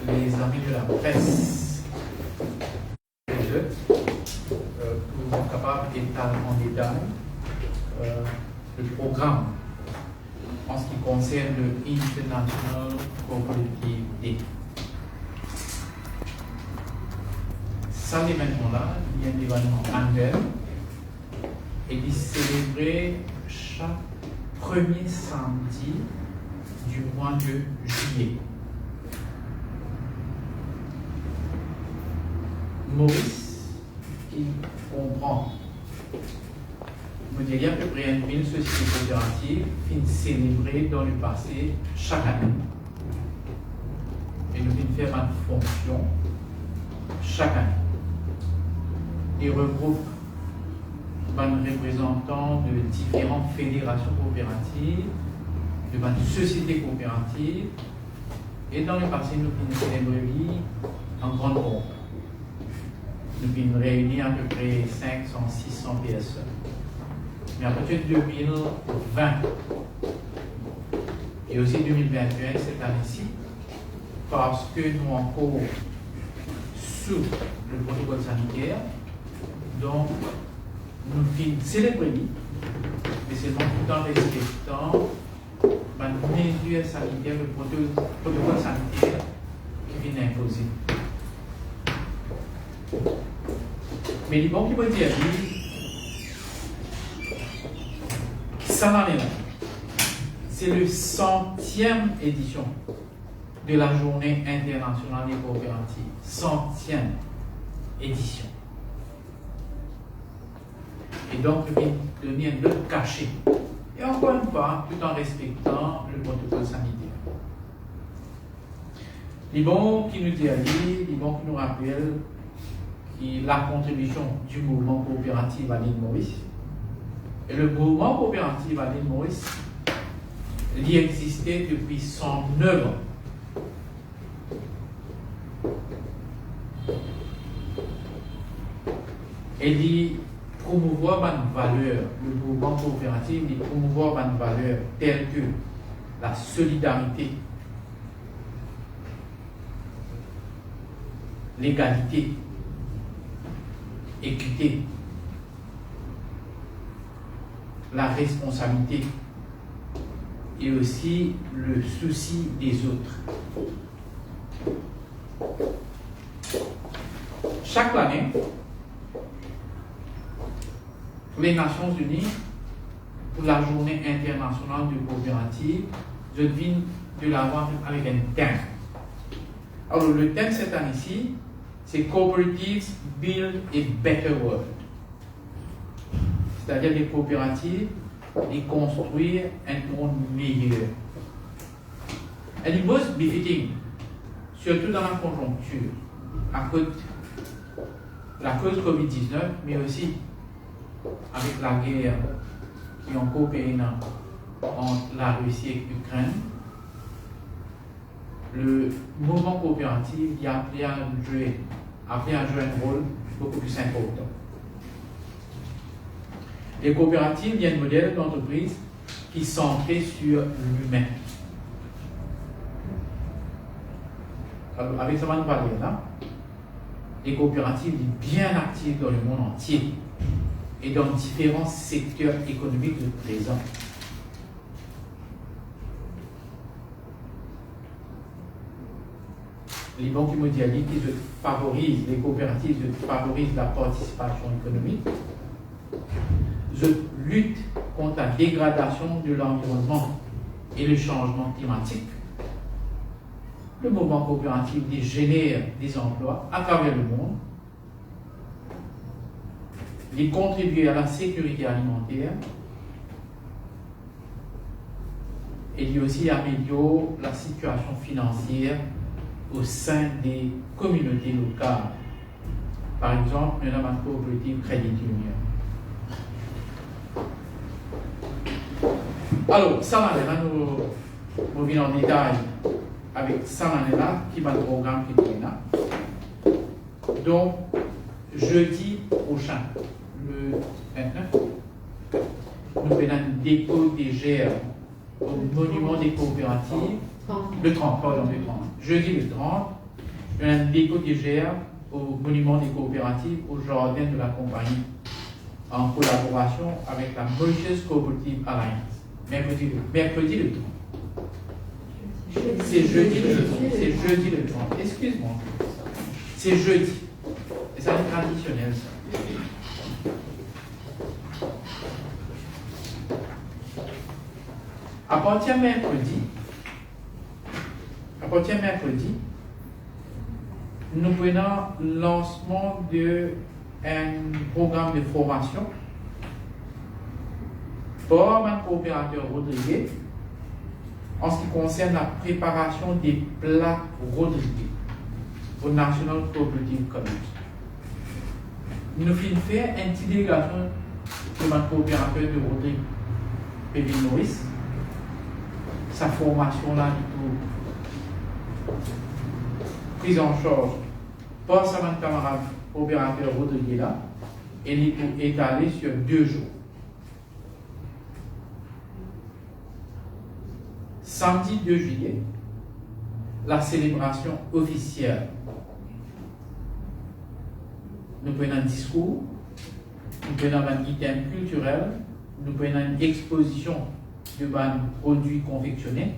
les amis de la presse pour être capables d'étaler en détail le programme en ce qui concerne le International Cooperative Day. Ça, l'événement-là, il y a un événement annuel et il est célébré chaque premier samedi du mois de juillet. Maurice, qui comprend, il y a à peu près 1000 sociétés coopératives qui célébrées dans le passé chaque année. Et nous faisons une fonction chaque année. Il regroupe des représentants de différentes fédérations coopératives, de sociétés coopératives, et dans le passé, nous avons célébré en grande groupe. Nous avons réuni à peu près 500-600 personnes. Mais à partir de 2020 et aussi 2021, cette année-ci, parce que nous sommes encore sous le protocole sanitaire, donc nous devons célébrer, mais seulement tout en respectant les mesures sanitaires, le protocole sanitaire qui vient imposer. Mais les bons qui vont dire, ça n'en est là. C'est le 100e édition de la Journée internationale des coopératives. 100e édition. Et donc, je vais donner un autre cachet. Et encore une fois, tout en respectant le protocole sanitaire. Les bons qui nous disent, les bons qui nous rappellent la contribution du mouvement coopératif à l'île Maurice. Et le mouvement coopératif à l'île Maurice, il existait depuis 109 ans. Et il promouvoir une valeur, le mouvement coopératif, il promouvoir une valeur telle que la solidarité, l'égalité, équité, la responsabilité et aussi le souci des autres. Chaque année, les Nations Unies, pour la Journée internationale de coopérative, je viens de l'avoir avec un thème. Alors, le thème cette année-ci, c'est Cooperatives Build a Better World. C'est-à-dire les coopératives et construire un monde meilleur. And it must be fitting, surtout dans la conjoncture, à cause de la cause Covid-19, mais aussi avec la guerre qui ont coopéré entre la Russie et l'Ukraine. Le mouvement coopératif a appelé à jouer un rôle beaucoup plus important. Les coopératives, il y a un modèle d'entreprise qui est centré sur l'humain. Alors, avec ça, on va nous parler là. Les coopératives sont bien actives dans le monde entier et dans différents secteurs économiques de présent. Les banques immobilières qui favorisent, les coopératives favorisent la participation économique. Je lutte contre la dégradation de l'environnement et le changement climatique. Le mouvement coopératif génère des emplois à travers le monde. Il contribue à la sécurité alimentaire. Et il aussi améliore la situation financière au sein des communautés locales. Par exemple, nous avons une coopérative Crédit Union. Alors, ça là, nous venons en détail avec ça là, qui va le programme qui est là. Donc, jeudi prochain, le 29, nous faisons une déco des GR au monument des coopératives Le 30, pardon, le 30. Jeudi le 30, un déco qui gère au monument des coopératives au jardin de la compagnie en collaboration avec la Mauritius Cooperative Alliance. Mercredi le 30. C'est jeudi le 30. C'est jeudi le 30. Excuse-moi. C'est jeudi. Et ça c'est traditionnel ça. À partir de mercredi, nous prenons le lancement d'un programme de formation pour un coopérateur Rodriguez en ce qui concerne la préparation des plats Rodriguez au National Cooperative College. Nous finissons faire une petite délégation de notre coopérateur de Rodriguez, Pévin Maurice. Sa formation là, du tout, prise en charge par sa camarade opérateur Rodriguez là, et il est étalé sur 2 jours. Samedi 2 juillet, la célébration officielle. Nous prenons un discours, nous prenons un item culturel, nous prenons une exposition de produits confectionnés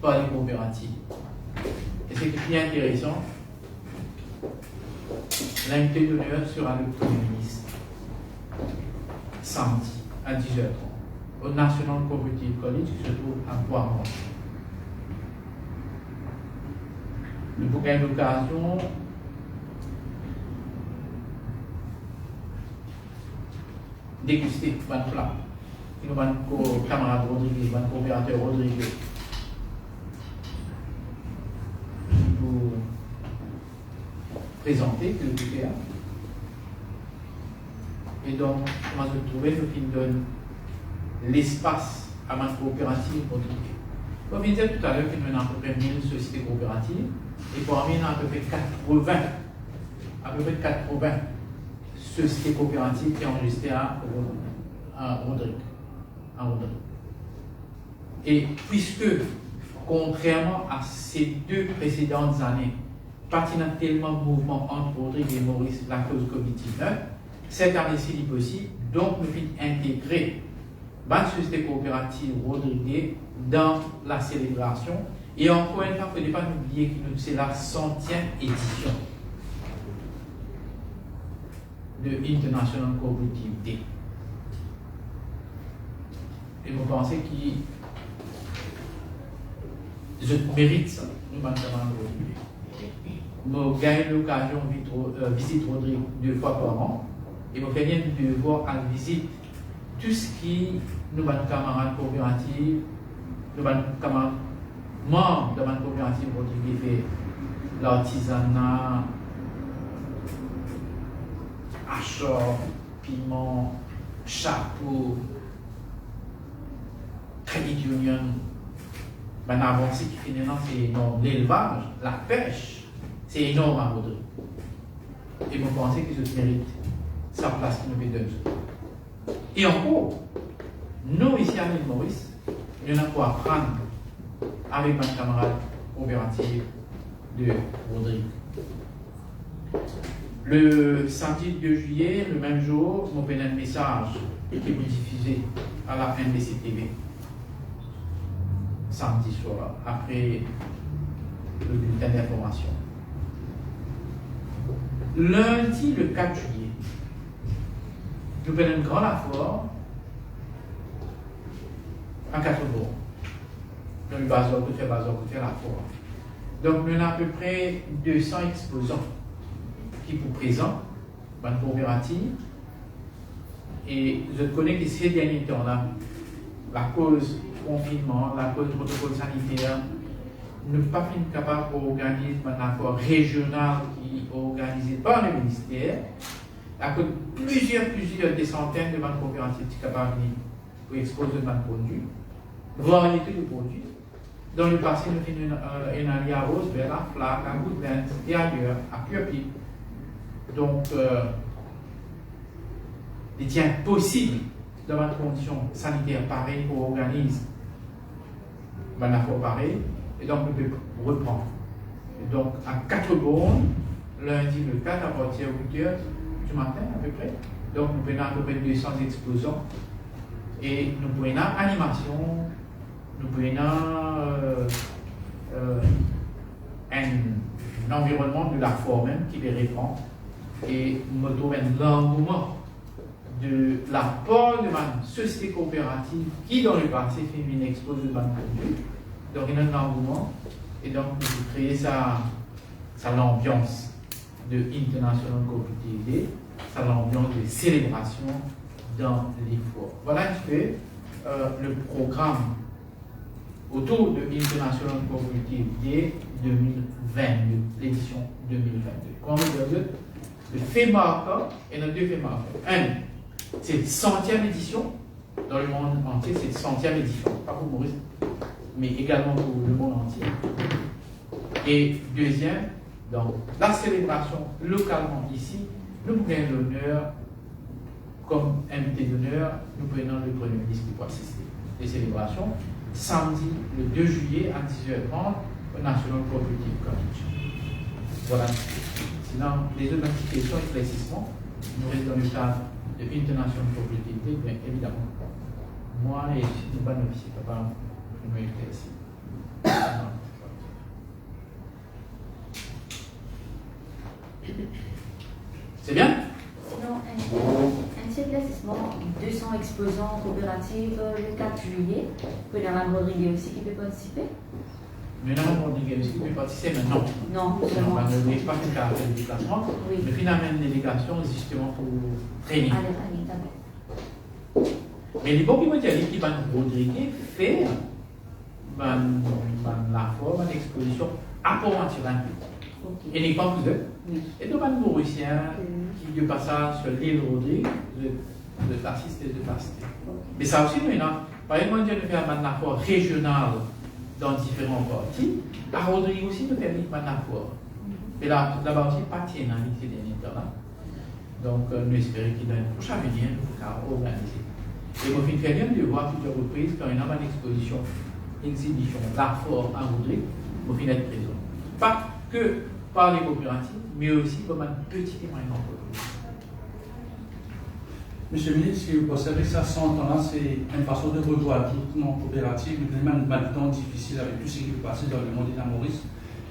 par les coopératives. Et ce qui est bien intéressant, l'invité d'honneur sera le Premier ministre, samedi à 10h30, au National Cooperative College qui se trouve à Bois-Mont. Nous avons eu l'occasion déguster un plat. Nous avons un camarade Rodriguez, un coopérateur Rodriguez. Vous présenter que le PPA. Et donc, comment se trouver, nous donne l'espace à ma coopérative Rodriguez. Comme je disais tout à l'heure, qu'il y a à peu près 1000 sociétés coopératives, et parmi nous, à peu près 80 sociétés coopératives qui ont enregistré à Rodriguez. Et puisque, contrairement à ces 2 précédentes années, pas tellement de mouvement entre Rodriguez et Maurice, la cause Covid-19, cette année-ci est possible, donc nous pouvons intégrer la société coopérative Rodriguez dans la célébration. Et encore une fois, il ne faut pas oublier que c'est la 100e édition de International Cooperative Day. Et vous pensez qu'ils méritent ça, nous maintenant Rodriguez. Nous gagnons l'occasion de visiter Rodriguez 2 fois par an. Et nous faisons de voir à visite tout ce qui nous camarades coopératives, nous camarades membres de ma coopérative Rodriguez fait l'artisanat, achat, piment, chapeau, credit union. Ben avancée qui finit là, c'est énorme. L'élevage, la pêche, c'est énorme à Rodriguez. Et vous pensez que ça mérite sa place qui nous fait donner. Et encore, nous ici à l'île Maurice, il y en a pour apprendre avec ma camarade coopérative de Rodriguez. Le samedi 2 juillet, le même jour, nous avons un message qui est diffusé à la NBC TV. Samedi soir, après le bulletin d'information. Lundi, le 4 juillet, nous avons un grand effort à 4 jours. Dans le bazar, côté la foire. Donc, nous avons à peu près 200 exposants qui sont présents dans la coopérative. Et je connais que ces derniers temps-là, la cause confinement, la cause protocole sanitaire, nous ne sommes pas capables d'organiser un accord régional qui est organisé par le ministère. À cause de plusieurs des centaines de banques coopératives qui sont capables pour exposer des produits, variété de produits. Dans le passé, nous avons une alliée à Roseville, à Flac, à Woodlands et ailleurs, à Purpip. Donc, il est impossible dans une condition sanitaire pareille pour organiser un accord pareil. Et donc, nous pouvons reprendre. Et donc, à 4 bornes, lundi le 4 à partir de 8h du matin à peu près. Donc, nous prenons à peu près 200 exposants. Et nous prenons animation, nous prenons un environnement de la forme même qui les répond. Et nous trouvons l'engouement de la part de ma société coopérative qui, dans le passé, fait une expose de bonne conduite. Donc, il y a un engouement. Et donc, nous avons créé ça l'ambiance de International Cooperative Day, ça l'ambiance de célébration dans les forts. Voilà un peu le programme autour de International Cooperative Day 2022, l'édition 2022. Comme vous dire, le fait marquant, et nos deux faits marquants. Un, c'est la 100e édition dans le monde entier, c'est la 100e édition, pas pour Maurice, mais également pour le monde entier. Et deuxième, donc la célébration localement ici, nous prenons l'honneur, comme invité d'honneur, nous prenons le Premier ministre qui peut assister les célébrations samedi le 2 juillet à 10h30 au National Cooperative College. Voilà. Sinon, les autres notifications et éclaircissements, nous restons dans le cadre de International Cooperative Day, bien évidemment. Moi et je ne pas officier, papa, je me ici. C'est bien? Non, un petit éclaircissement, 200 exposants coopératives le 4 juillet. Vous pouvez Mme Rodriguez aussi qui peut participer? Mais Mme Rodriguez aussi qui peut participer maintenant. Non, seulement. On ne pas que faire le déplacement, oui. Mais finalement, une délégation justement pour traîner. Allez, d'accord. Mais les bons qui vont dire que Mme Rodriguez fait la forme, l'exposition à Port-Antiran. Okay. Et n'est pas vous êtes. Oui. Et donc, un Mauricien qui de passage sur l'île Rodrigue, de l'assister de l'assister. Mais ça aussi, nous, par exemple, nous faire un apport régional dans différents partis. À Rodrigue aussi, nous faisons un apport. Mais là-bas aussi, pas de dans ces derniers temps-là. Donc, nous espérons qu'il dans le prochain avenir, nous pourrons organiser. Et nous faisons bien de voir plusieurs reprises quand il y a une exposition, l'apport à Rodrigue, nous faisons être présents. Pas que par les coopératives, mais aussi comme un petit et moyen entreprise. Monsieur le ministre, si vous considérez que ça 100 ans, c'est une façon de revoir tout le monde coopératif, même temps difficile avec tout ce qui est passé dans le monde d'État Maurice,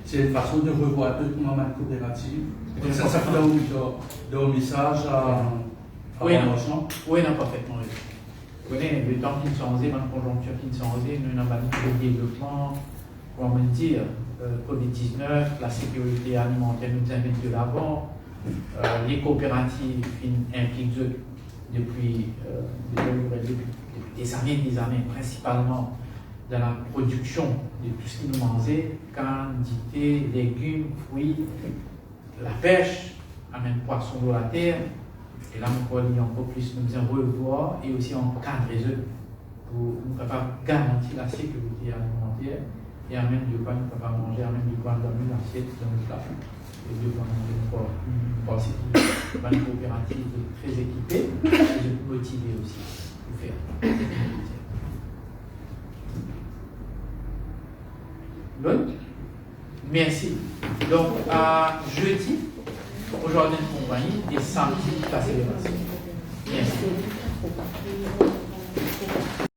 c'est une façon de revoir tout le monde coopératif. Donc ça fait un message à oui, non. Oui, non, parfaitement. Vous connaissez le temps qui nous changé, la conjoncture qui nous changé, nous n'avons pas de développement, comment dire, Covid-19, la sécurité alimentaire nous invite de l'avant, les coopératives impliquent depuis des années, principalement dans la production de tout ce qui nous mangeait, quantité, légumes, fruits, la pêche, même poisson de la terre. Et là, nous avons encore plus, nous devons revoir et aussi encadrer eux pour nous garantir la sécurité alimentaire. Et à même de quoi nous ne pouvons pas manger, à même de quoi nous avons l'assiette dans le plat. Et de quoi nous avons pensé que une coopérative très équipée et de motiver aussi pour faire. Bon, merci. Donc, à jeudi, aujourd'hui, une compagnie et samedi, la célébration. Merci.